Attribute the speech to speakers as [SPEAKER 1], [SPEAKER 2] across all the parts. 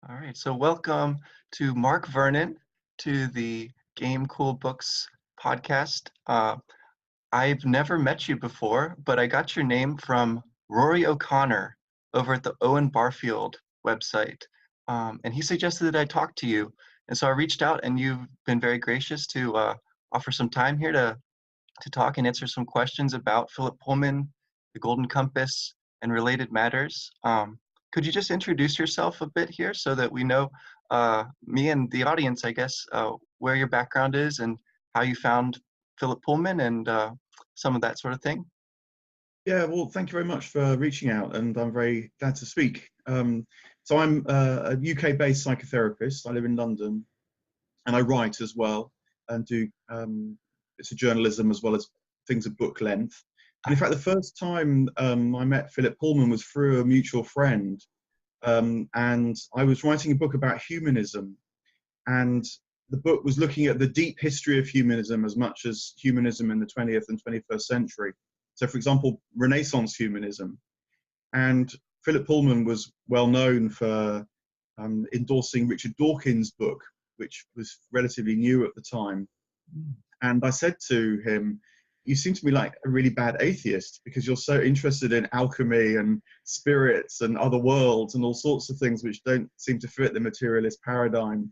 [SPEAKER 1] All right, so welcome to Mark Vernon to the Gamecool Books podcast. I've never met you before, but I got your name from Rory O'Connor over at the Owen Barfield website, and he suggested that I talk to you. And so I reached out, and you've been very gracious to offer some time here to talk and answer some questions about Philip Pullman, the Golden Compass, and related matters. Could you just introduce yourself a bit here so that we know, me and the audience, I guess, where your background is and how you found Philip Pullman and some of that sort of thing?
[SPEAKER 2] Yeah, well, thank you very much for reaching out, and I'm very glad to speak. So I'm a UK-based psychotherapist. I live in London, and I write as well, and do it's a journalism as well as things of book length. And in fact, the first time I met Philip Pullman was through a mutual friend, and I was writing a book about humanism, and the book was looking at the deep history of humanism as much as humanism in the 20th and 21st century. So, for example, Renaissance humanism. And Philip Pullman was well known for endorsing Richard Dawkins' book, which was relatively new at the time. And I said to him, "You seem to me like a really bad atheist because you're so interested in alchemy and spirits and other worlds and all sorts of things which don't seem to fit the materialist paradigm."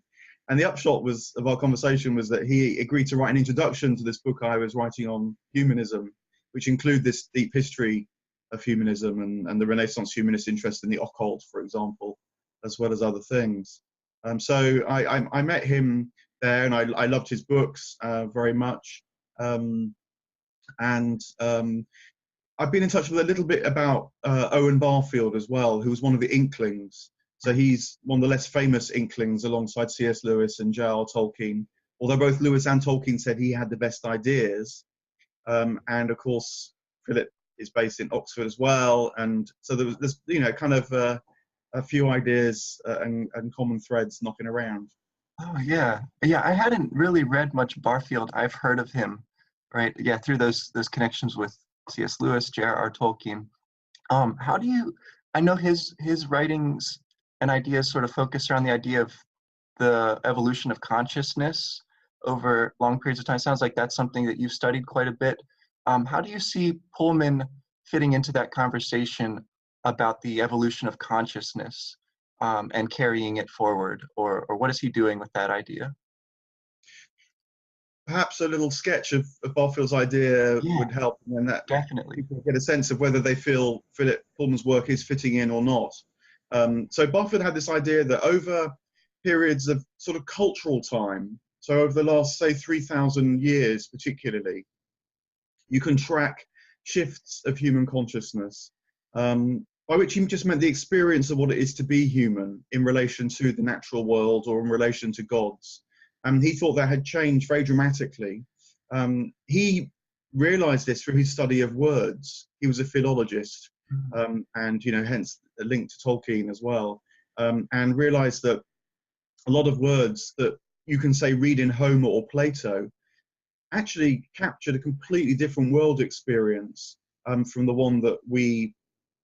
[SPEAKER 2] And the upshot of our conversation was that he agreed to write an introduction to this book I was writing on humanism, which include this deep history of humanism and the Renaissance humanist interest in the occult, for example, as well as other things. So I met him there, and I loved his books very much. And I've been in touch with a little bit about Owen Barfield as well, who was one of the Inklings. So he's one of the less famous Inklings alongside C.S. Lewis and J.R.R. Tolkien, although both Lewis and Tolkien said he had the best ideas. And of course, Philip is based in Oxford as well. And so there's kind of a few ideas and common threads knocking around.
[SPEAKER 1] Oh yeah, yeah. I hadn't really read much Barfield. I've heard of him, right? Yeah, through those connections with C.S. Lewis, J.R.R. Tolkien. How do you? I know his writings and ideas sort of focus around the idea of the evolution of consciousness over long periods of time. Sounds like that's something that you've studied quite a bit. How do you see Pullman fitting into that conversation about the evolution of consciousness and carrying it forward, or what is he doing with that idea?
[SPEAKER 2] Perhaps a little sketch of Barfield's idea
[SPEAKER 1] Yeah,
[SPEAKER 2] would help, and that
[SPEAKER 1] definitely.
[SPEAKER 2] people get a sense of whether they feel Philip Pullman's work is fitting in or not. So Barfield had this idea that over periods of sort of cultural time, so over the last, say, 3,000 years particularly, you can track shifts of human consciousness, by which he just meant the experience of what it is to be human in relation to the natural world or in relation to gods. And he thought that had changed very dramatically. He realized this through his study of words. He was a philologist, and hence a link to Tolkien as well, and realized that a lot of words that you can say read in Homer or Plato actually captured a completely different world experience from the one that we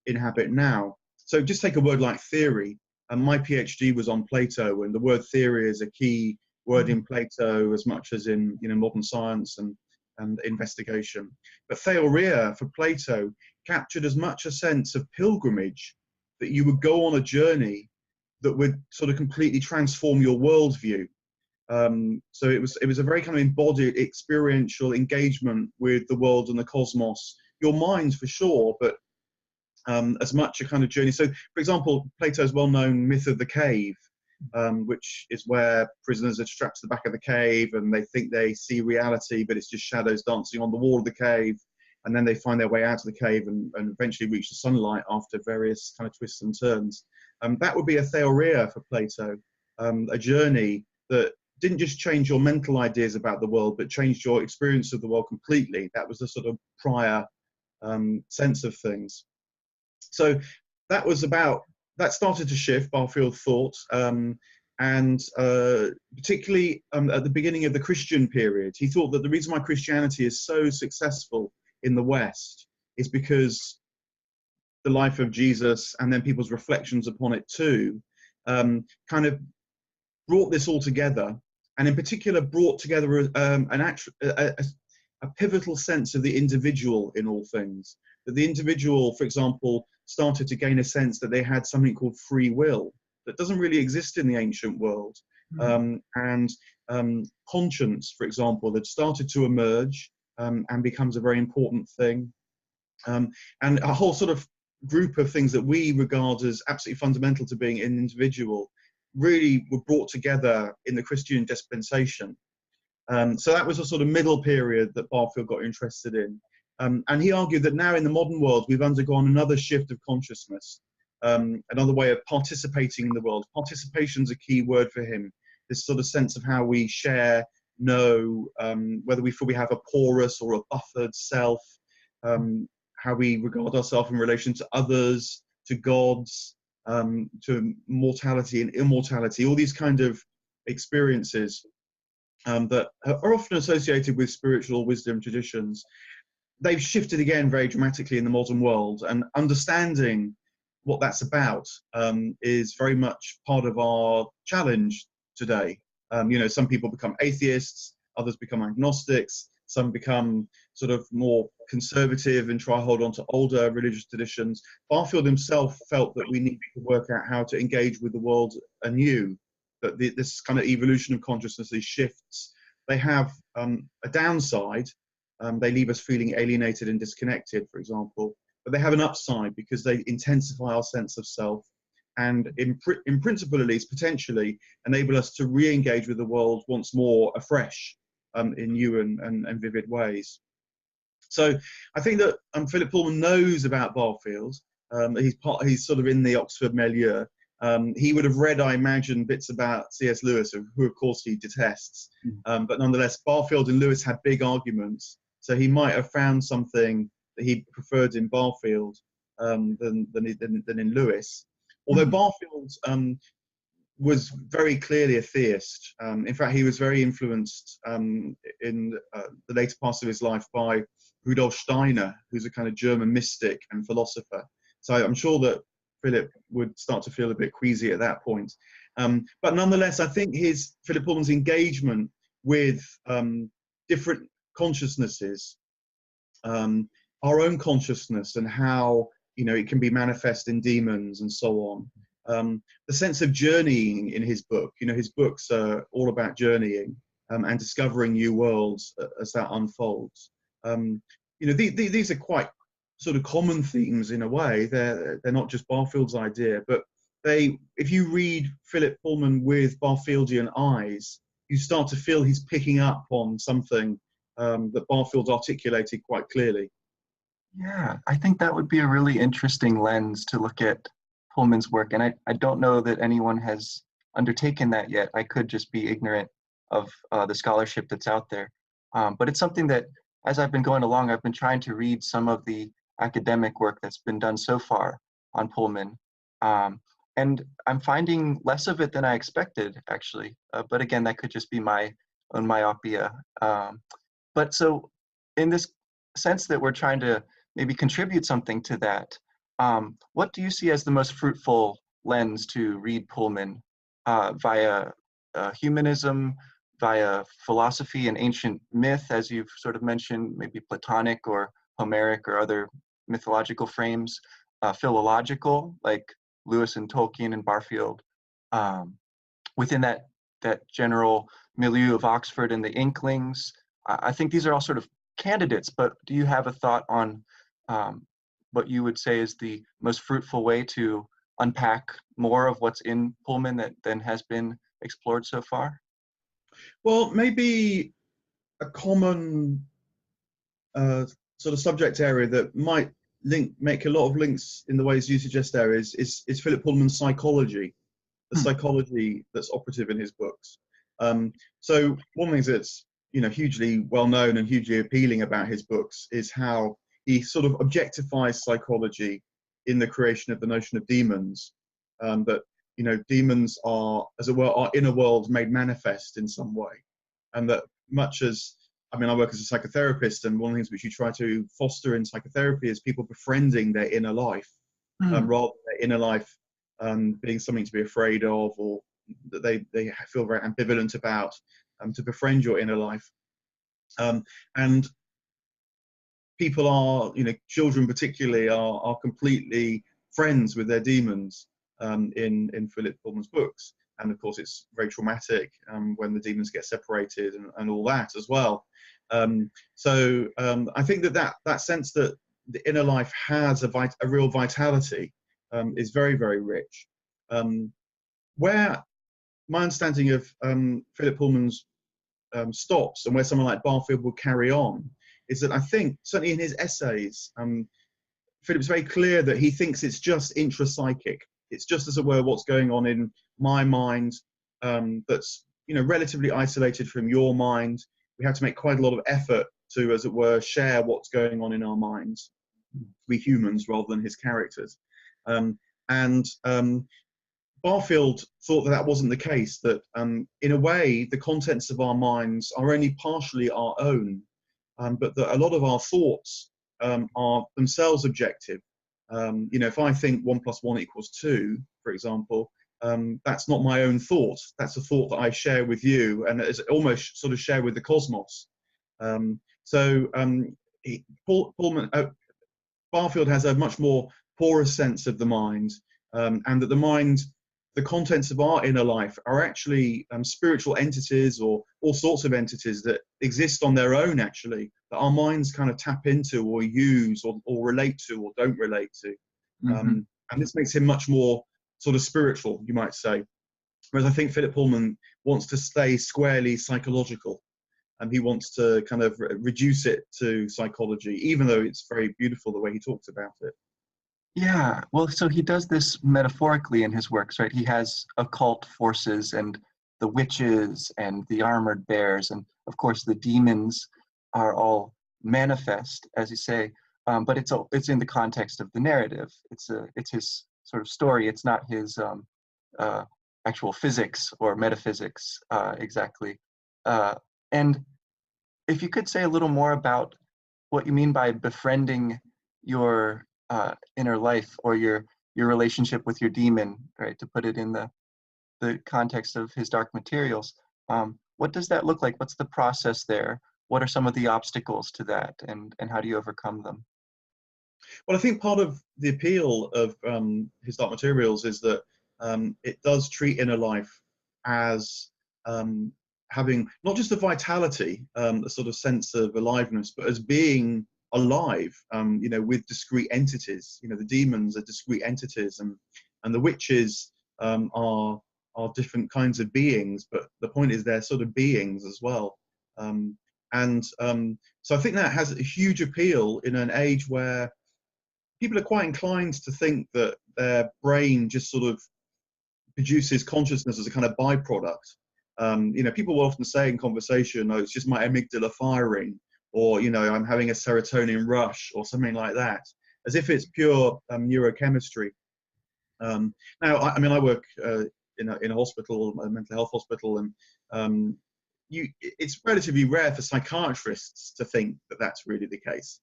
[SPEAKER 2] inhabit now. So just take a word like theory. My PhD was on Plato, and the word theory is a key word in Plato as much as in modern science and investigation. But theoria for Plato captured as much a sense of pilgrimage, that you would go on a journey that would sort of completely transform your worldview. So it was a very kind of embodied experiential engagement with the world and the cosmos, your mind for sure, but as much a kind of journey. So, for example, Plato's well-known myth of the cave, which is where prisoners are strapped to the back of the cave and they think they see reality, but it's just shadows dancing on the wall of the cave. And then they find their way out of the cave and eventually reach the sunlight after various kind of twists and turns. That would be a theoria for Plato, a journey that didn't just change your mental ideas about the world, but changed your experience of the world completely. That was the sort of prior sense of things. So that started to shift, Barfield thought, and particularly at the beginning of the Christian period. He thought that the reason why Christianity is so successful in the West is because the life of Jesus and then people's reflections upon it too kind of brought this all together, and in particular brought together a pivotal sense of the individual in all things. That the individual, for example, started to gain a sense that they had something called free will that doesn't really exist in the ancient world. And conscience, for example, had started to emerge and becomes a very important thing. And a whole sort of group of things that we regard as absolutely fundamental to being an individual really were brought together in the Christian dispensation. So that was a sort of middle period that Barfield got interested in. And he argued that now in the modern world, we've undergone another shift of consciousness, another way of participating in the world. Participation's a key word for him, this sort of sense of how we share, know, whether we feel we have a porous or a buffered self, how we regard ourselves in relation to others, to gods, to mortality and immortality, all these kind of experiences that are often associated with spiritual wisdom traditions. They've shifted again very dramatically in the modern world, and understanding what that's about is very much part of our challenge today. Some people become atheists, others become agnostics, some become sort of more conservative and try to hold on to older religious traditions. Barfield himself felt that we needed to work out how to engage with the world anew, that this kind of evolution of consciousness, these shifts, they have a downside. They leave us feeling alienated and disconnected, for example, but they have an upside because they intensify our sense of self and in principle, at least potentially, enable us to re-engage with the world once more afresh in new and vivid ways. So I think that Philip Pullman knows about Barfield. He's sort of in the Oxford milieu. He would have read, I imagine, bits about C.S. Lewis, who of course he detests. But nonetheless, Barfield and Lewis had big arguments. So he might have found something that he preferred in Barfield than in Lewis. Although Barfield was very clearly a theist. In fact, he was very influenced in the later parts of his life by Rudolf Steiner, who's a kind of German mystic and philosopher. So I'm sure that Philip would start to feel a bit queasy at that point. But nonetheless, I think Philip Pullman's engagement with different consciousnesses, our own consciousness and how it can be manifest in demons and so on. The sense of journeying in his book, his books are all about journeying and discovering new worlds as that unfolds. These are quite sort of common themes in a way. They're not just Barfield's idea, but if you read Philip Pullman with Barfieldian eyes, you start to feel he's picking up on something that Barfield articulated quite clearly.
[SPEAKER 1] Yeah, I think that would be a really interesting lens to look at Pullman's work. And I don't know that anyone has undertaken that yet. I could just be ignorant of the scholarship that's out there. But it's something that, as I've been going along, I've been trying to read some of the academic work that's been done so far on Pullman. And I'm finding less of it than I expected, actually. But again, that could just be my own myopia. But so in this sense that we're trying to maybe contribute something to that, what do you see as the most fruitful lens to read Pullman via humanism, via philosophy and ancient myth, as you've sort of mentioned, maybe Platonic or Homeric or other mythological frames, philological, like Lewis and Tolkien and Barfield, within that general milieu of Oxford and the Inklings? I think these are all sort of candidates, but do you have a thought on what you would say is the most fruitful way to unpack more of what's in Pullman than has been explored so far?
[SPEAKER 2] Well, maybe a common sort of subject area that might make a lot of links in the ways you suggest there is Philip Pullman's psychology, the psychology that's operative in his books. So one of the things that's hugely well known and hugely appealing about his books is how he sort of objectifies psychology in the creation of the notion of demons. That demons are, as it were, our inner world made manifest in some way, and that much as I work as a psychotherapist, and one of the things which you try to foster in psychotherapy is people befriending their inner life, rather than their inner life being something to be afraid of, or that they feel very ambivalent about, to befriend your inner life. And people are, children particularly, are completely friends with their demons in Philip Pullman's books. And of course, it's very traumatic when the demons get separated and all that as well. So I think that sense that the inner life has a real vitality is very, very rich. Where my understanding of Philip Pullman's stops, and where someone like Barfield will carry on, is that I think, certainly in his essays, Philip's very clear that he thinks it's just intrapsychic. It's just, as it were, what's going on in my mind that's relatively isolated from your mind. We have to make quite a lot of effort to, as it were, share what's going on in our minds, we humans rather than his characters. Barfield thought that wasn't the case, that in a way the contents of our minds are only partially our own, but that a lot of our thoughts are themselves objective. If I think 1 + 1 = 2, for example, that's not my own thought. That's a thought that I share with you, and is almost sort of share with the cosmos. Barfield has a much more porous sense of the mind, and that the mind, the contents of our inner life, are actually spiritual entities, or all sorts of entities that exist on their own, actually, that our minds kind of tap into or use or relate to or don't relate to.
[SPEAKER 1] Mm-hmm.
[SPEAKER 2] And this makes him much more sort of spiritual, you might say. Whereas I think Philip Pullman wants to stay squarely psychological, and he wants to kind of reduce it to psychology, even though it's very beautiful the way he talks about it.
[SPEAKER 1] Yeah, well, so he does this metaphorically in his works, right? He has occult forces and the witches and the armored bears, and of course the demons are all manifest, as you say, but it's in the context of the narrative. It's his sort of story. It's not his actual physics or metaphysics exactly. And if you could say a little more about what you mean by befriending your inner life, or your relationship with your demon, right? To put it in the context of his dark materials, what does that look like? What's the process there? What are some of the obstacles to that, and how do you overcome them?
[SPEAKER 2] Well, I think part of the appeal of his dark materials is that it does treat inner life as having not just a vitality, a sort of sense of aliveness, but as being alive, with discrete entities. The demons are discrete entities, and the witches are different kinds of beings, but the point is they're sort of beings as well. So I think that has a huge appeal in an age where people are quite inclined to think that their brain just sort of produces consciousness as a kind of byproduct. People will often say in conversation, "Oh, it's just my amygdala firing," or I'm having a serotonin rush, or something like that, as if it's pure neurochemistry. Now, I work in a hospital, a mental health hospital, and it's relatively rare for psychiatrists to think that that's really the case.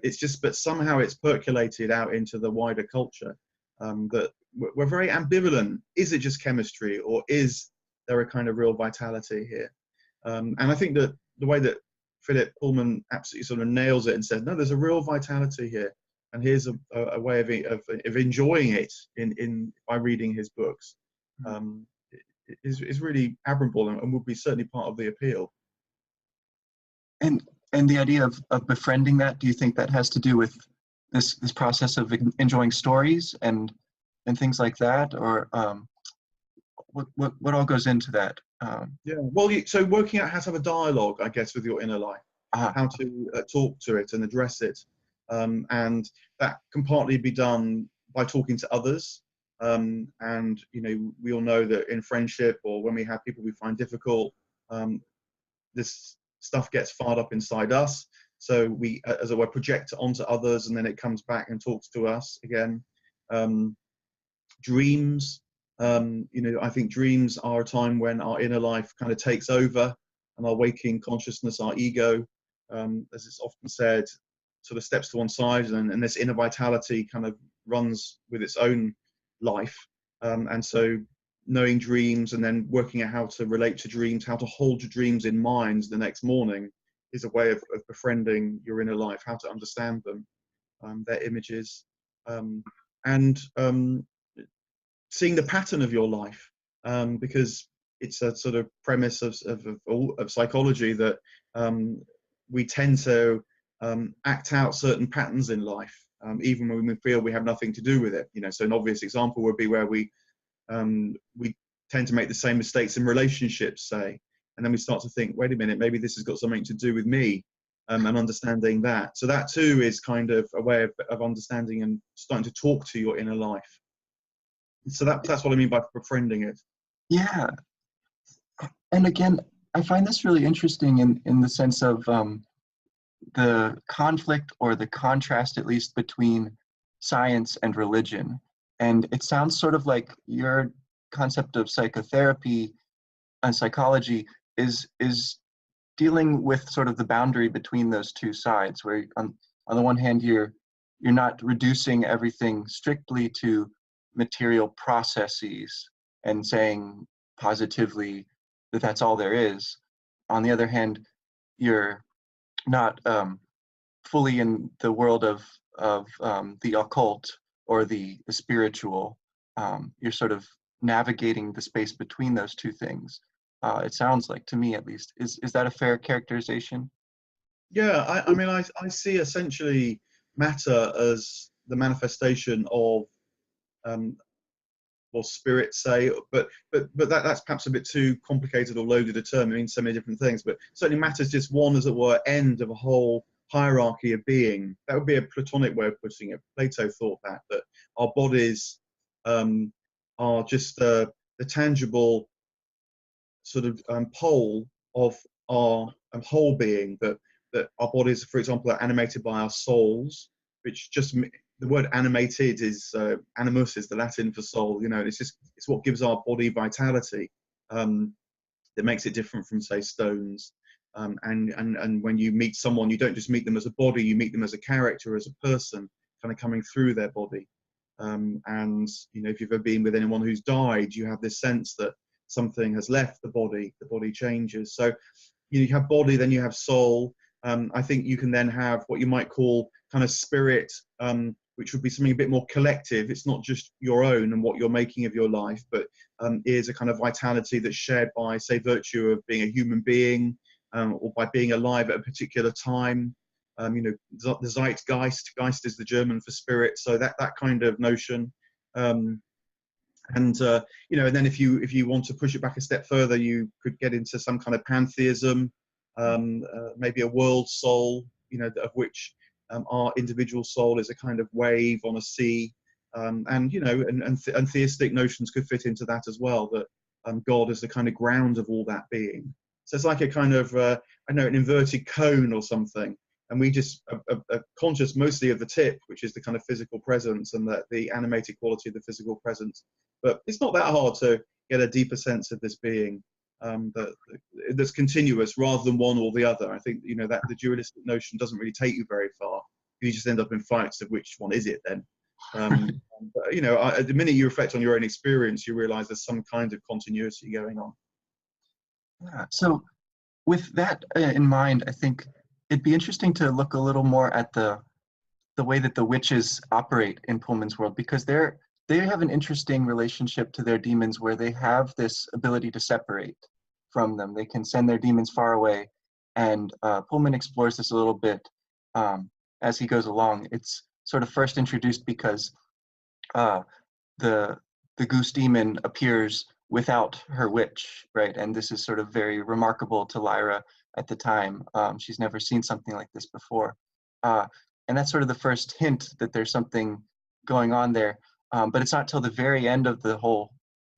[SPEAKER 2] It's just, but somehow it's percolated out into the wider culture, that we're very ambivalent. Is it just chemistry, or is there a kind of real vitality here? And I think that the way that Philip Pullman absolutely sort of nails it and says, no, there's a real vitality here, and here's a way of enjoying it by reading his books, is really admirable, and would be certainly part of the appeal.
[SPEAKER 1] And the idea of befriending that, do you think that has to do with this process of enjoying stories and things like that, or what all goes into that?
[SPEAKER 2] Yeah, well, so working out how to have a dialogue, I guess, with your inner life, how to talk to it and address it, and that can partly be done by talking to others. And we all know that in friendship, or when we have people we find difficult, this stuff gets fired up inside us. So we, as it were, project it onto others, and then it comes back and talks to us again. Dreams, I think dreams are a time when our inner life kind of takes over, and our waking consciousness, our ego, as it's often said, sort of steps to one side, and this inner vitality kind of runs with its own life. And so knowing dreams and then working out how to relate to dreams, how to hold your dreams in mind the next morning is a way of befriending your inner life, how to understand them, their images, and seeing the pattern of your life, because it's a sort of premise of psychology that we tend to act out certain patterns in life, even when we feel we have nothing to do with it. So an obvious example would be where we tend to make the same mistakes in relationships, say, and then we start to think, wait a minute, maybe this has got something to do with me, and understanding that. So that too is kind of a way of understanding and starting to talk to your inner life. So that's what I mean by befriending it.
[SPEAKER 1] Yeah. And again, I find this really interesting in the sense of the conflict, or the contrast at least, between science and religion. And it sounds sort of like your concept of psychotherapy and psychology is dealing with sort of the boundary between those two sides, where on the one hand you're not reducing everything strictly to material processes and saying positively that that's all there is. On the other hand, you're not fully in the world of the occult or the spiritual. You're sort of navigating the space between those two things. It sounds like, to me at least. Is that a fair characterization?
[SPEAKER 2] Yeah, I mean, I see essentially matter as the manifestation of, or spirit, say, but that's perhaps a bit too complicated or loaded a term. It means so many different things, but certainly matter is just one, as it were, end of a whole hierarchy of being. That would be a Platonic way of putting it. Plato thought that our bodies are just the tangible sort of pole of our whole being, that our bodies, for example, are animated by our souls, which just, the word animated is animus is the Latin for soul. It's what gives our body vitality, that makes it different from, say, stones. And when you meet someone, you don't just meet them as a body, you meet them as a character, as a person, kind of coming through their body. And if you've ever been with anyone who's died, you have this sense that something has left the body changes. So you have body, then you have soul. I think you can then have what you might call kind of spirit, which would be something a bit more collective. It's not just your own and what you're making of your life, but is a kind of vitality that's shared by, say, virtue of being a human being, or by being alive at a particular time. The Zeitgeist, Geist is the German for spirit, so that kind of notion. And then if you want to push it back a step further, you could get into some kind of pantheism, maybe a world soul, of which our individual soul is a kind of wave on a sea, and theistic notions could fit into that as well. That God is the kind of ground of all that being. So it's like a kind of an inverted cone or something. And we just are conscious mostly of the tip, which is the kind of physical presence and the animated quality of the physical presence. But it's not that hard to get a deeper sense of this being that's continuous rather than one or the other. I think that the dualistic notion doesn't really take you very far. You just end up in fights of which one is it then. But, the minute you reflect on your own experience, you realize there's some kind of continuity going on.
[SPEAKER 1] Yeah. So with that in mind, I think it'd be interesting to look a little more at the way that the witches operate in Pullman's world, because they have an interesting relationship to their demons, where they have this ability to separate from them. They can send their demons far away, and Pullman explores this a little bit as he goes along. It's sort of first introduced because the goose demon appears without her witch, right? And this is sort of very remarkable to Lyra at the time. She's never seen something like this before. And that's sort of the first hint that there's something going on there. But it's not till the very end of the whole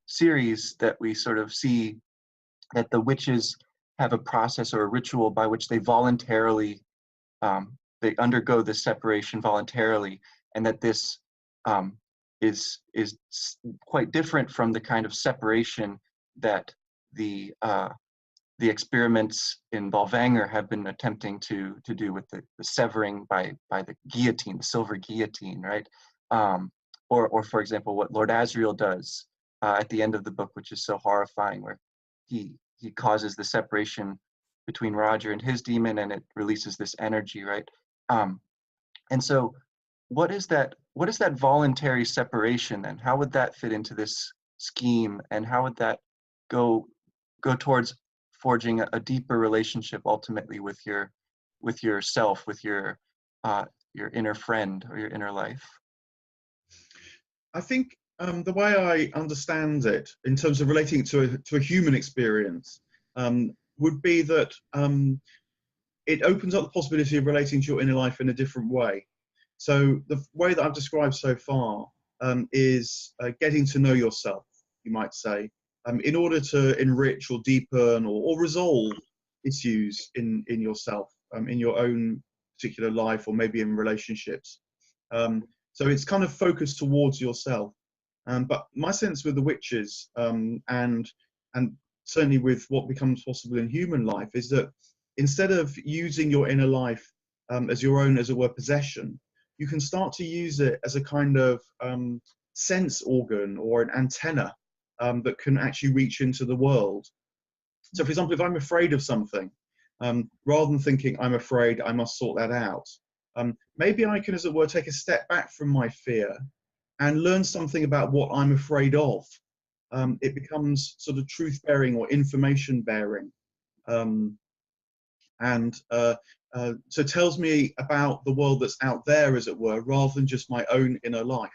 [SPEAKER 1] series that we sort of see that the witches have a process or a ritual by which they voluntarily, they undergo this separation voluntarily, and that this is quite different from the kind of separation that the experiments in Bolvangar have been attempting to do with the severing by the guillotine, the silver guillotine, right? or for example, what Lord Asriel does at the end of the book, which is so horrifying, where he causes the separation between Roger and his demon, and it releases this energy, right? And so, what is that voluntary separation then? How would that fit into this scheme, and how would that go towards forging a deeper relationship ultimately with yourself, with your inner friend or your inner life?
[SPEAKER 2] I think the way I understand it, in terms of relating it to a human experience, would be that it opens up the possibility of relating to your inner life in a different way. So the way that I've described so far is getting to know yourself, you might say, in order to enrich or deepen or resolve issues in yourself, in your own particular life, or maybe in relationships. So it's kind of focused towards yourself. But my sense with the witches, and certainly with what becomes possible in human life, is that instead of using your inner life as your own, as it were, possession, you can start to use it as a kind of sense organ or an antenna that can actually reach into the world. So, for example, if I'm afraid of something, rather than thinking I'm afraid, I must sort that out, maybe I can, as it were, take a step back from my fear and learn something about what I'm afraid of. It becomes sort of truth-bearing or information-bearing. So it tells me about the world that's out there, as it were, rather than just my own inner life.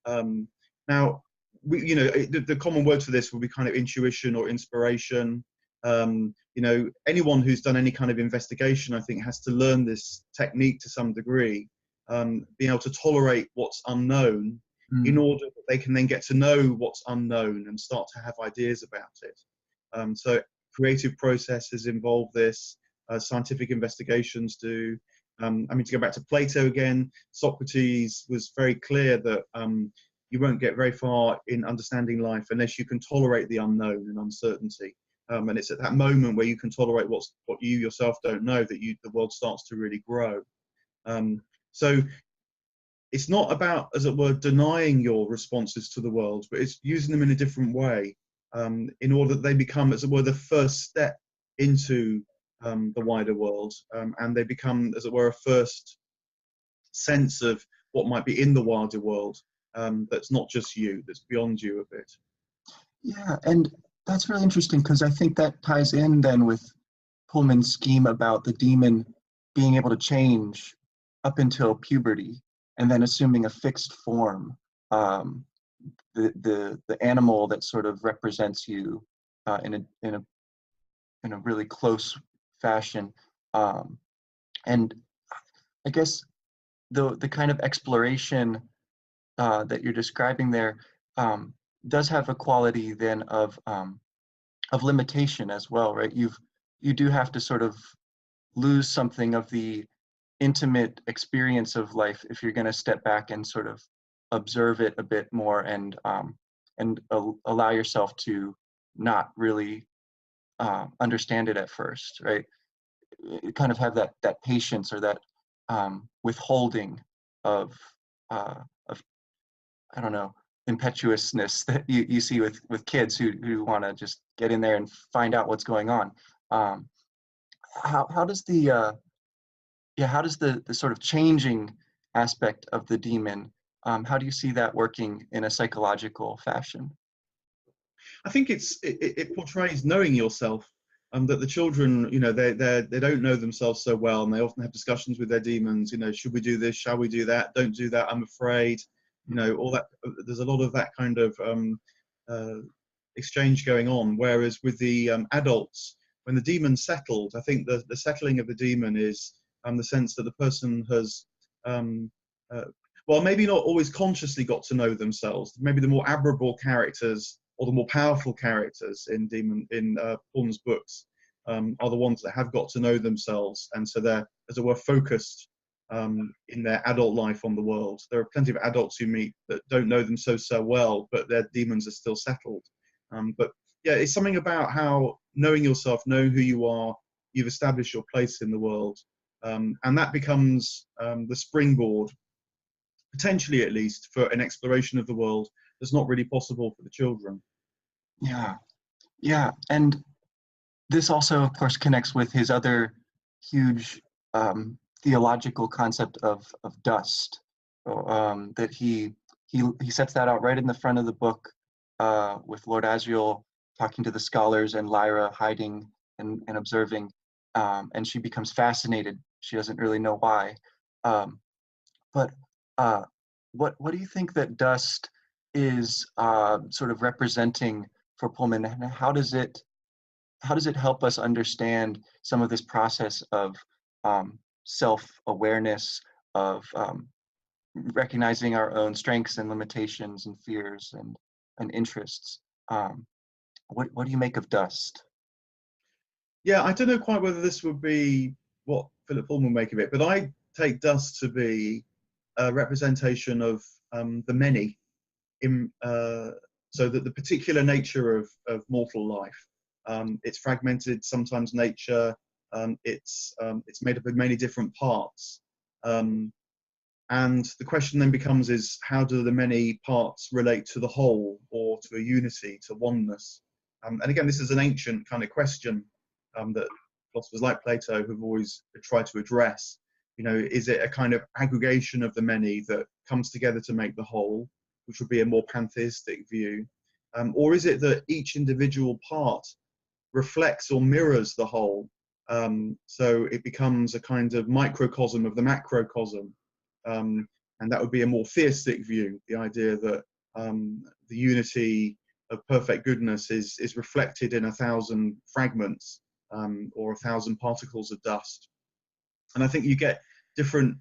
[SPEAKER 2] Now, the common word for this would be kind of intuition or inspiration. Anyone who's done any kind of investigation, I think, has to learn this technique to some degree, being able to tolerate what's unknown in order that they can then get to know what's unknown and start to have ideas about it. So creative processes involve this. Scientific investigations do. To go back to Plato again, Socrates was very clear that you won't get very far in understanding life unless you can tolerate the unknown and uncertainty. And it's at that moment where you can tolerate what you yourself don't know that the world starts to really grow. So it's not about, as it were, denying your responses to the world, but it's using them in a different way in order that they become, as it were, the first step into the wider world, and they become, as it were, a first sense of what might be in the wider world, that's not just you, that's beyond you a bit.
[SPEAKER 1] Yeah, and that's really interesting, because I think that ties in then with Pullman's scheme about the demon being able to change up until puberty and then assuming a fixed form. The animal that sort of represents you in a really close fashion, and I guess the kind of exploration that you're describing there does have a quality then of limitation as well, right? You do have to sort of lose something of the intimate experience of life if you're going to step back and sort of observe it a bit more, and allow yourself to not really understand it at first, right? Kind of have that patience, or that withholding of I don't know, impetuousness that you see with kids who want to just get in there and find out what's going on. How does the sort of changing aspect of the demon, how do you see that working in a psychological fashion?
[SPEAKER 2] I think it portrays knowing yourself, that the children, they don't know themselves so well, and they often have discussions with their demons. Should we do this? Shall we do that? Don't do that, I'm afraid. All that. There's a lot of that kind of exchange going on. Whereas with the adults, when the demon's settled, I think the settling of the demon is the sense that the person has, well, maybe not always consciously got to know themselves. Maybe the more admirable characters or the more powerful characters in Pullman's books are the ones that have got to know themselves, and so they're, as it were, focused in their adult life on the world. There are plenty of adults you meet that don't know them so well, but their demons are still settled. But yeah, it's something about how knowing yourself, knowing who you are, you've established your place in the world, and that becomes the springboard potentially at least, for an exploration of the world that's not really possible for the children.
[SPEAKER 1] Yeah, yeah, and this also, of course, connects with his other huge theological concept of dust. That he sets that out right in the front of the book, with Lord Asriel talking to the scholars and Lyra hiding and observing, and she becomes fascinated. She doesn't really know why, um, but uh, what do you think that dust is sort of representing for Pullman, and how does it help us understand some of this process of self-awareness, of recognizing our own strengths and limitations and fears and interests? Um, what do you make of dust?
[SPEAKER 2] Yeah, I don't know quite whether this would be what Philip Pullman would make of it, but I take dust to be a representation of the many, in, so that the particular nature of mortal life. It's fragmented, sometimes nature. It's made up of many different parts. And the question then becomes is how do the many parts relate to the whole, or to a unity, to oneness? And again, this is an ancient kind of question that philosophers like Plato have always tried to address. You know, is it a kind of aggregation of the many that comes together to make the whole, which would be a more pantheistic view? Or is it that each individual part reflects or mirrors the whole? So it becomes a kind of microcosm of the macrocosm. And that would be a more theistic view, the idea that the unity of perfect goodness is reflected in 1,000 fragments, or 1,000 particles of dust. And I think you get different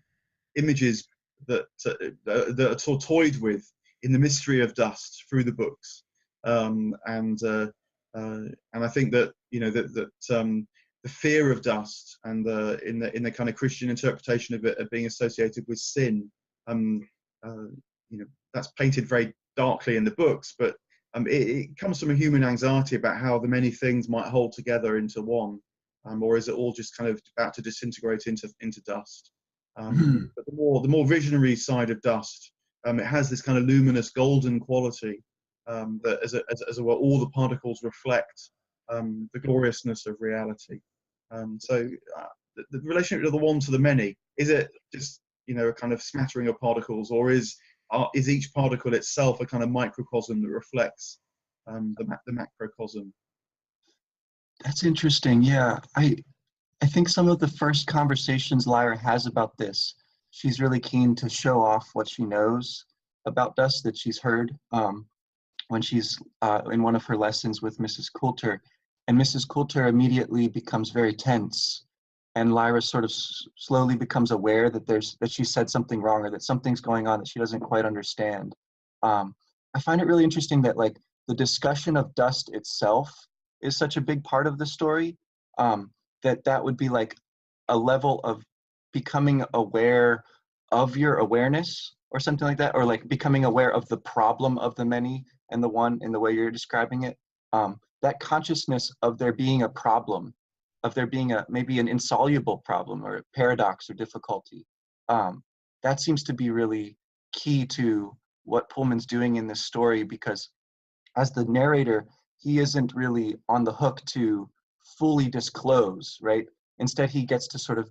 [SPEAKER 2] images that are sort of toyed with in the mystery of dust through the books. And I think that, you know, that the fear of dust, and in the kind of Christian interpretation of it, of being associated with sin, you know, that's painted very darkly in the books, but it comes from a human anxiety about how the many things might hold together into one, or is it all just kind of about to disintegrate into dust? But the more visionary side of dust, it has this kind of luminous golden quality, that as it were, all the particles reflect the gloriousness of reality. So the relationship of the one to the many, is it just, you know, a kind of smattering of particles, or is each particle itself a kind of microcosm that reflects the macrocosm?
[SPEAKER 1] That's interesting. Yeah, I think some of the first conversations Lyra has about this, she's really keen to show off what she knows about dust that she's heard, when she's in one of her lessons with Mrs. Coulter. And Mrs. Coulter immediately becomes very tense. And Lyra sort of slowly becomes aware that she said something wrong, or that something's going on that she doesn't quite understand. I find it really interesting that, like, the discussion of dust itself is such a big part of the story. That would be like a level of becoming aware of your awareness, or something like that, or like becoming aware of the problem of the many and the one in the way you're describing it. That consciousness of there being a problem, of there being maybe an insoluble problem or a paradox or difficulty, that seems to be really key to what Pullman's doing in this story, because as the narrator, he isn't really on the hook to fully disclose, right? Instead, he gets to sort of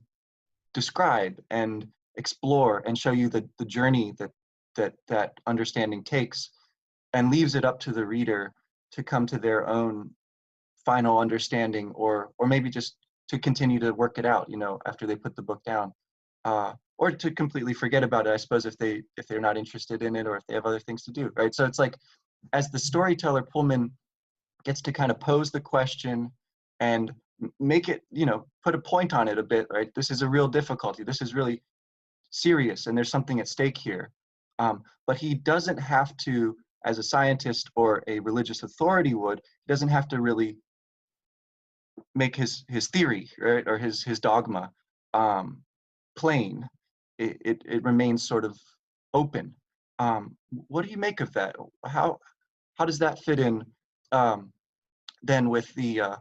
[SPEAKER 1] describe and explore and show you the journey that understanding takes, and leaves it up to the reader to come to their own final understanding, or maybe just to continue to work it out, you know, after they put the book down, or to completely forget about it, I suppose, if they're not interested in it, or if they have other things to do, right? So it's like, as the storyteller, Pullman gets to kind of pose the question and make it, you know, put a point on it a bit, right? This is a real difficulty. This is really serious, and there's something at stake here. But he doesn't have to, as a scientist or a religious authority would, he doesn't have to really make his theory, right, or his dogma plain. It remains sort of open. What do you make of that? How does that fit in, then with the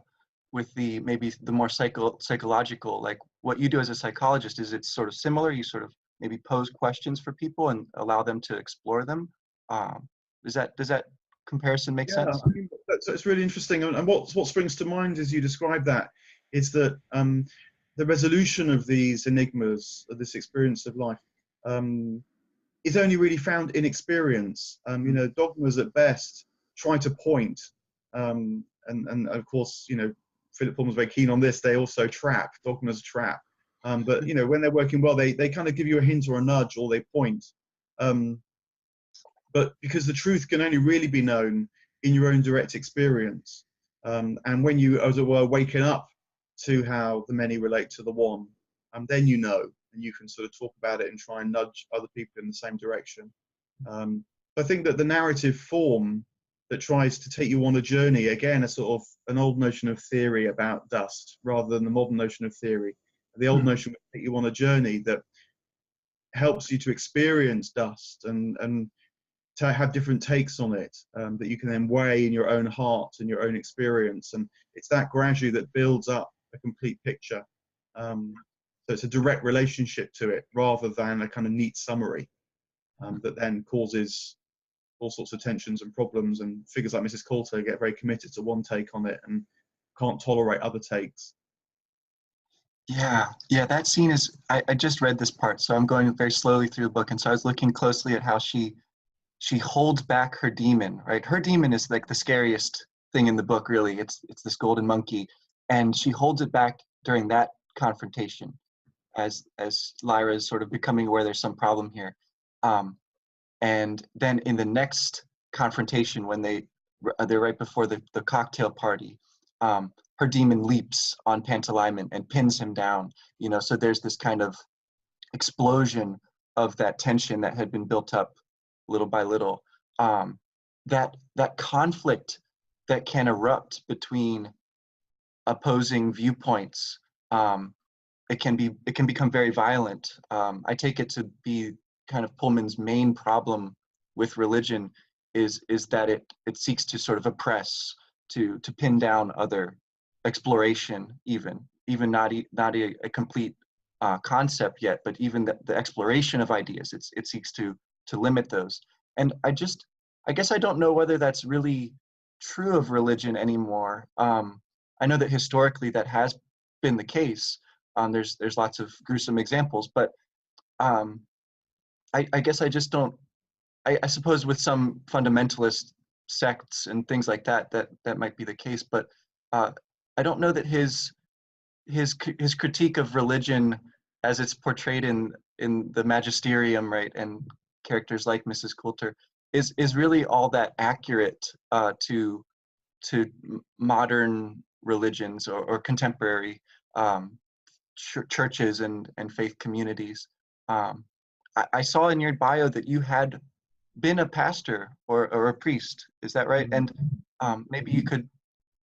[SPEAKER 1] maybe the more psychological, like what you do as a psychologist? Is it sort of similar? You sort of maybe pose questions for people and allow them to explore them. Does that comparison make
[SPEAKER 2] Yeah,
[SPEAKER 1] sense?
[SPEAKER 2] I mean, it's really interesting. And what springs to mind as you describe that is that the resolution of these enigmas, of this experience of life, is only really found in experience. You know, dogmas at best try to point, and of course, you know, Philip Pullman's very keen on this. They also trap. Dogmas trap. But you know, when they're working well, they kind of give you a hint or a nudge, or they point. But because the truth can only really be known in your own direct experience, and when you, as it were, waken up to how the many relate to the one, then you know, and you can sort of talk about it and try and nudge other people in the same direction. I think that the narrative form that tries to take you on a journey, again, a sort of an old notion of theory about dust rather than the modern notion of theory. The old notion would take you on a journey that helps you to experience dust and to have different takes on it, that you can then weigh in your own heart and your own experience. And it's that gradually that builds up a complete picture. So it's a direct relationship to it rather than a kind of neat summary that then causes all sorts of tensions and problems, and figures like Mrs. Coulter get very committed to one take on it and can't tolerate other takes.
[SPEAKER 1] Yeah, yeah, that scene is, I just read this part, so I'm going very slowly through the book, and so I was looking closely at how she holds back her demon, right? Her demon is like the scariest thing in the book, really. It's this golden monkey, and she holds it back during that confrontation as Lyra is sort of becoming aware there's some problem here. And then in the next confrontation, when they're right before the cocktail party, her demon leaps on Pantalaimon and pins him down. You know, so there's this kind of explosion of that tension that had been built up little by little. That conflict that can erupt between opposing viewpoints, it can become very violent. I take it to be kind of Pullman's main problem with religion is that it seeks to sort of oppress, to pin down other exploration, even not a complete concept yet, but even the exploration of ideas, it seeks to limit those. And I guess I don't know whether that's really true of religion anymore. I know that historically that has been the case. There's lots of gruesome examples, but I guess I just don't. I suppose with some fundamentalist sects and things like that might be the case, but I don't know that his critique of religion as it's portrayed in the magisterium, right, and characters like Mrs. Coulter is really all that accurate to modern religions or contemporary churches and faith communities. I saw in your bio that you had been a pastor or a priest. Is that right? And maybe you could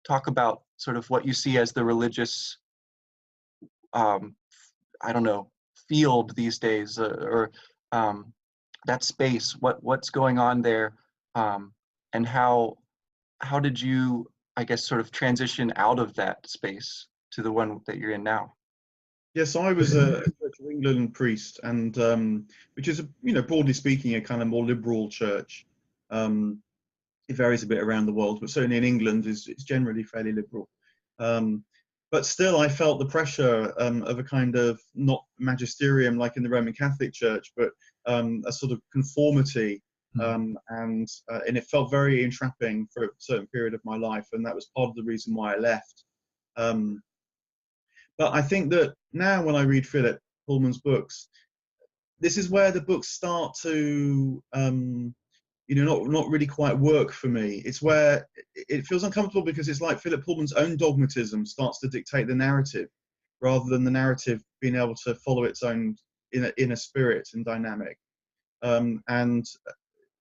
[SPEAKER 1] talk about sort of what you see as the religious, I don't know, field these days, or that space. What's going on there, and how did you, I guess, sort of transition out of that space to the one that you're in now?
[SPEAKER 2] Yes, I was a Church of England priest, and which is, you know, broadly speaking, a kind of more liberal church. It varies a bit around the world, but certainly in England, it's generally fairly liberal. But still, I felt the pressure of a kind of not magisterium like in the Roman Catholic Church, but a sort of conformity, and it felt very entrapping for a certain period of my life, and that was part of the reason why I left. But I think that now when I read Philip Pullman's books, this is where the books start to, you know, not really quite work for me. It's where it feels uncomfortable because it's like Philip Pullman's own dogmatism starts to dictate the narrative rather than the narrative being able to follow its own inner spirit and dynamic. And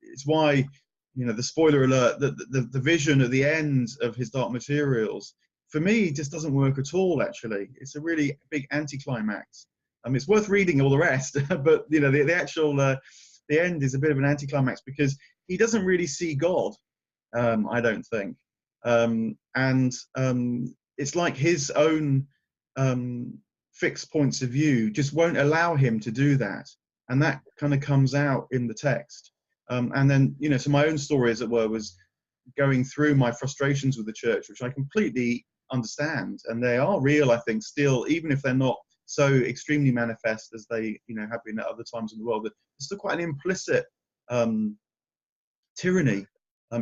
[SPEAKER 2] it's why, you know, the spoiler alert, the vision at the end of his Dark Materials, for me, just doesn't work at all, actually. It's a really big anticlimax. It's worth reading all the rest, but, you know, the actual, the end is a bit of an anticlimax because he doesn't really see God, I don't think. It's like his own fixed points of view just won't allow him to do that. and that kind of comes out in the text. And then, you know, so my own story, as it were, was going through my frustrations with the church, which I completely understand, and they are real, I think, still, even if they're not so extremely manifest as they, you know, have been at other times in the world. But there's still quite an implicit tyranny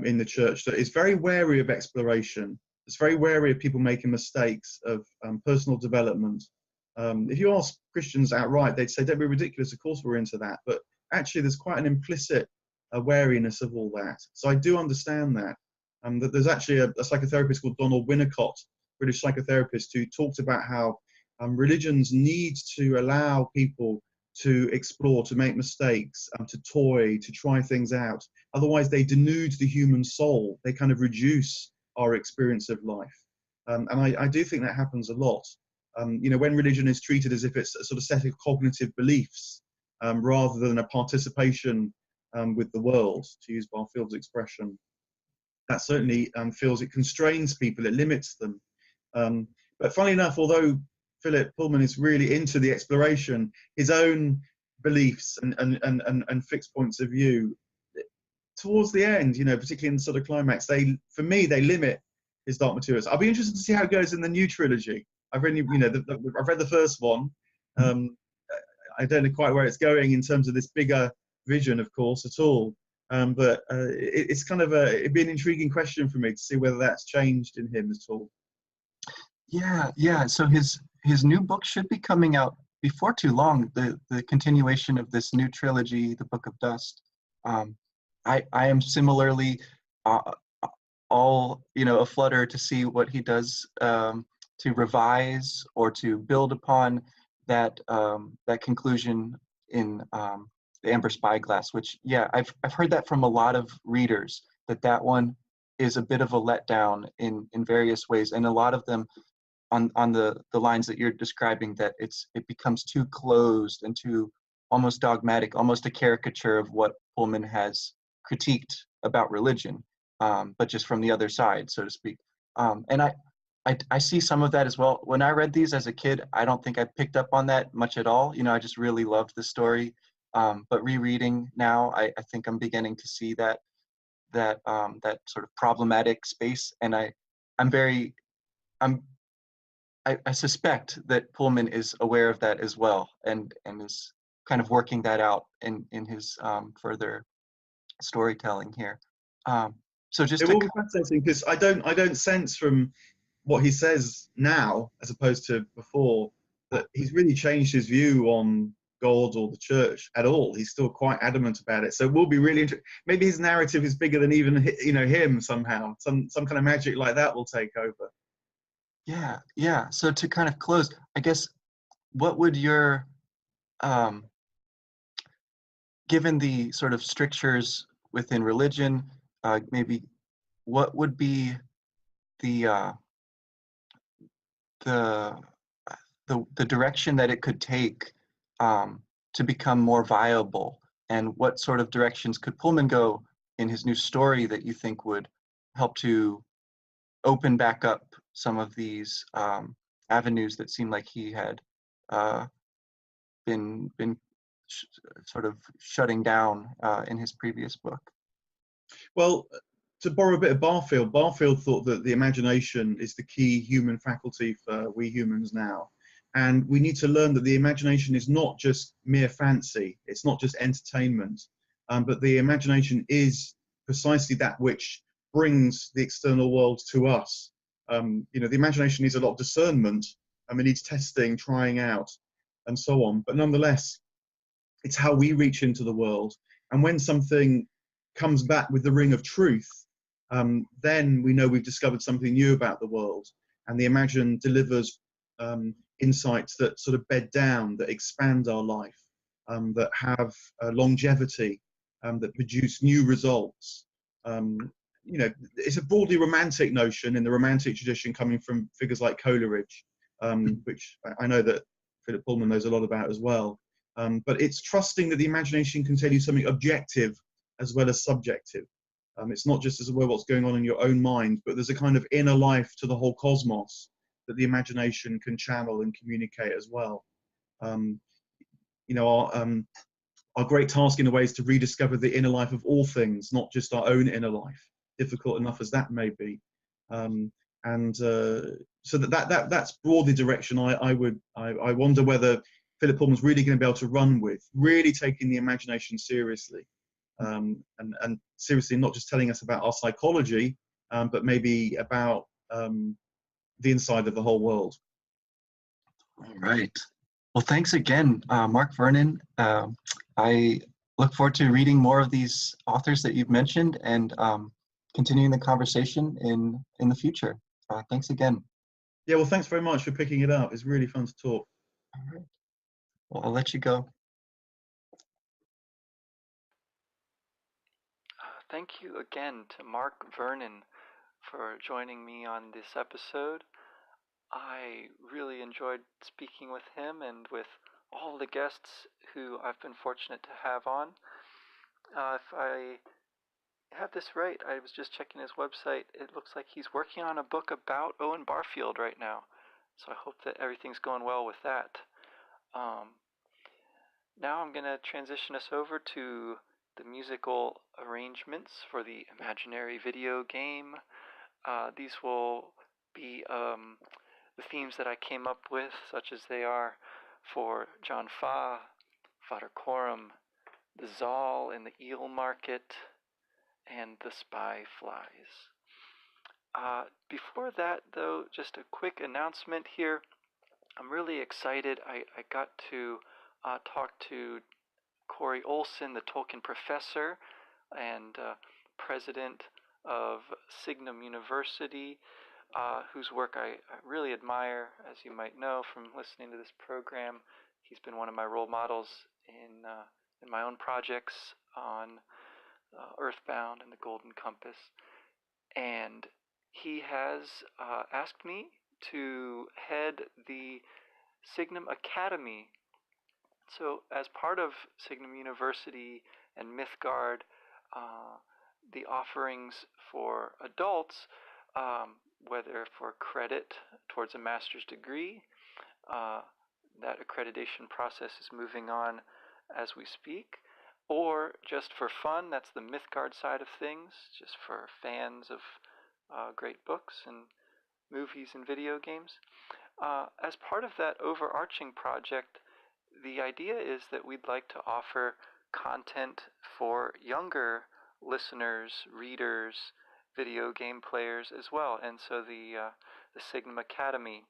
[SPEAKER 2] in the church that is very wary of exploration. It's very wary of people making mistakes, of personal development. If you ask Christians outright, they'd say, "Don't be ridiculous. Of course we're into that." But actually, there's quite an implicit wariness of all that. So I do understand that. That there's actually a psychotherapist called Donald Winnicott, British psychotherapist, who talked about how religions need to allow people to explore, to make mistakes, to toy, to try things out. Otherwise, they denude the human soul. They kind of reduce our experience of life. And I do think that happens a lot. You know, when religion is treated as if it's a sort of set of cognitive beliefs, rather than a participation with the world, to use Barfield's expression, that certainly feels it constrains people, it limits them. But funnily enough, although Philip Pullman is really into the exploration, his own beliefs and fixed points of view, towards the end, you know, particularly in the sort of climax, for me, they limit his dark materials. I'll be interested to see how it goes in the new trilogy. I've really, you know, I've read the first one. I don't know quite where it's going in terms of this bigger vision, of course, at all. But it's kind of it'd be an intriguing question for me to see whether that's changed in him at all.
[SPEAKER 1] Yeah. So his new book should be coming out before too long. The continuation of this new trilogy, The Book of Dust. I am similarly all, you know, aflutter to see what he does to revise or to build upon that that conclusion in the Amber Spyglass. Which, yeah, I've heard that from a lot of readers, that one is a bit of a letdown in various ways, and a lot of them on the lines that you're describing, that it becomes too closed and too almost dogmatic, almost a caricature of what Pullman has critiqued about religion, but just from the other side, so to speak. And I see some of that as well. When I read these as a kid, I don't think I picked up on that much at all. You know, I just really loved the story. But rereading now, I think I'm beginning to see that sort of problematic space, and I suspect that Pullman is aware of that as well, and is kind of working that out in his further storytelling here. So just
[SPEAKER 2] It will be fascinating, because I don't sense from what he says now, as opposed to before, that he's really changed his view on God or the church at all. He's still quite adamant about it. So it will be really interesting. Maybe his narrative is bigger than even, you know, him somehow. Some kind of magic like that will take over.
[SPEAKER 1] Yeah. So to kind of close, I guess, what would your, given the sort of strictures within religion, maybe what would be the direction that it could take to become more viable, and what sort of directions could Pullman go in his new story that you think would help to open back up some of these avenues that seem like he had been sort of shutting down in his previous book?
[SPEAKER 2] Well, to borrow a bit of Barfield thought that the imagination is the key human faculty for we humans now. And we need to learn that the imagination is not just mere fancy, it's not just entertainment, but the imagination is precisely that which brings the external world to us. You know, the imagination needs a lot of discernment, it needs testing, trying out, and so on. But nonetheless, it's how we reach into the world. And when something comes back with the ring of truth, then we know we've discovered something new about the world. And the Imagine delivers insights that sort of bed down, that expand our life, that have longevity, that produce new results. You know, it's a broadly romantic notion in the romantic tradition, coming from figures like Coleridge, which I know that Philip Pullman knows a lot about as well. But it's trusting that the imagination can tell you something objective as well as subjective. It's not just as well what's going on in your own mind, but there's a kind of inner life to the whole cosmos that the imagination can channel and communicate as well. You know, our great task in a way is to rediscover the inner life of all things, not just our own inner life, difficult enough as that may be. So that's broadly the direction I wonder whether Philip Pullman's really going to be able to run with, really taking the imagination seriously, and seriously not just telling us about our psychology, but maybe about the inside of the whole world.
[SPEAKER 1] All right. Well, thanks again, Mark Vernon. I look forward to reading more of these authors that you've mentioned and continuing the conversation in the future. Thanks again.
[SPEAKER 2] Yeah, well, thanks very much for picking it up. It's really fun to talk.
[SPEAKER 1] All right. Well, I'll let you go.
[SPEAKER 3] Thank you again to Mark Vernon for joining me on this episode. I really enjoyed speaking with him and with all the guests who I've been fortunate to have on. If I have this right, I was just checking his website. It looks like he's working on a book about Owen Barfield right now. So I hope that everything's going well with that. Now I'm going to transition us over to the musical arrangements for the imaginary video game. These will be the themes that I came up with, such as they are for John Fa, Farder Coram, the Zaal in the Eel Market, and the Spy Flies. Before that, though, just a quick announcement here. I'm really excited. I got to talk to Corey Olson, the Tolkien professor and president of Signum University, whose work I really admire, as you might know from listening to this program. He's been one of my role models in my own projects on Earthbound and the Golden Compass. And he has asked me to head the Signum Academy. So as part of Signum University and Mythgard, the offerings for adults, whether for credit towards a master's degree, that accreditation process is moving on as we speak, or just for fun, that's the Mythgard side of things, just for fans of great books and movies and video games. As part of that overarching project, the idea is that we'd like to offer content for younger listeners, readers, video game players as well. And so the Signum Academy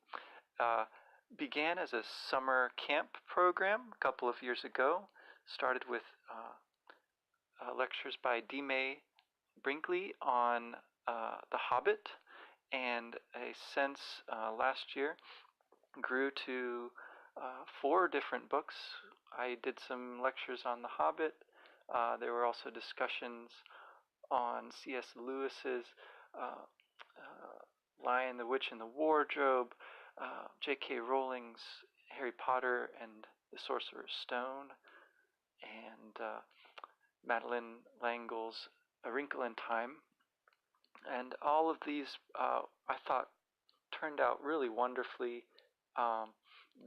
[SPEAKER 3] began as a summer camp program a couple of years ago. Started with lectures by D. Brinkley on The Hobbit, and since last year grew to 4 different books. I did some lectures on The Hobbit. There were also discussions on C.S. Lewis's Lion, the Witch, and the Wardrobe, J.K. Rowling's Harry Potter and the Sorcerer's Stone, and Madeleine L'Engle's A Wrinkle in Time. And all of these, I thought, turned out really wonderfully.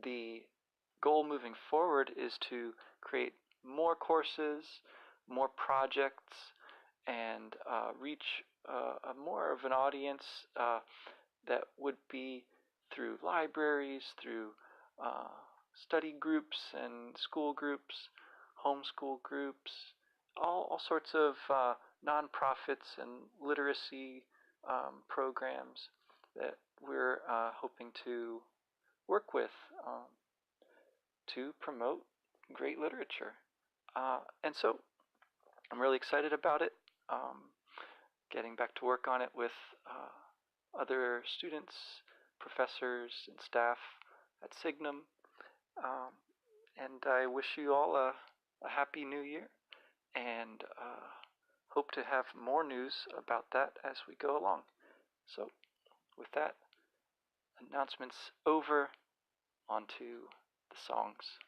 [SPEAKER 3] The goal moving forward is to create more courses, more projects, and reach more of an audience that would be through libraries, through study groups and school groups, homeschool groups, all sorts of nonprofits and literacy programs that we're hoping to work with to promote great literature. And so I'm really excited about it, getting back to work on it with other students, professors, and staff at Signum. And I wish you all a happy new year, and hope to have more news about that as we go along. So with that, announcements over, onto the songs.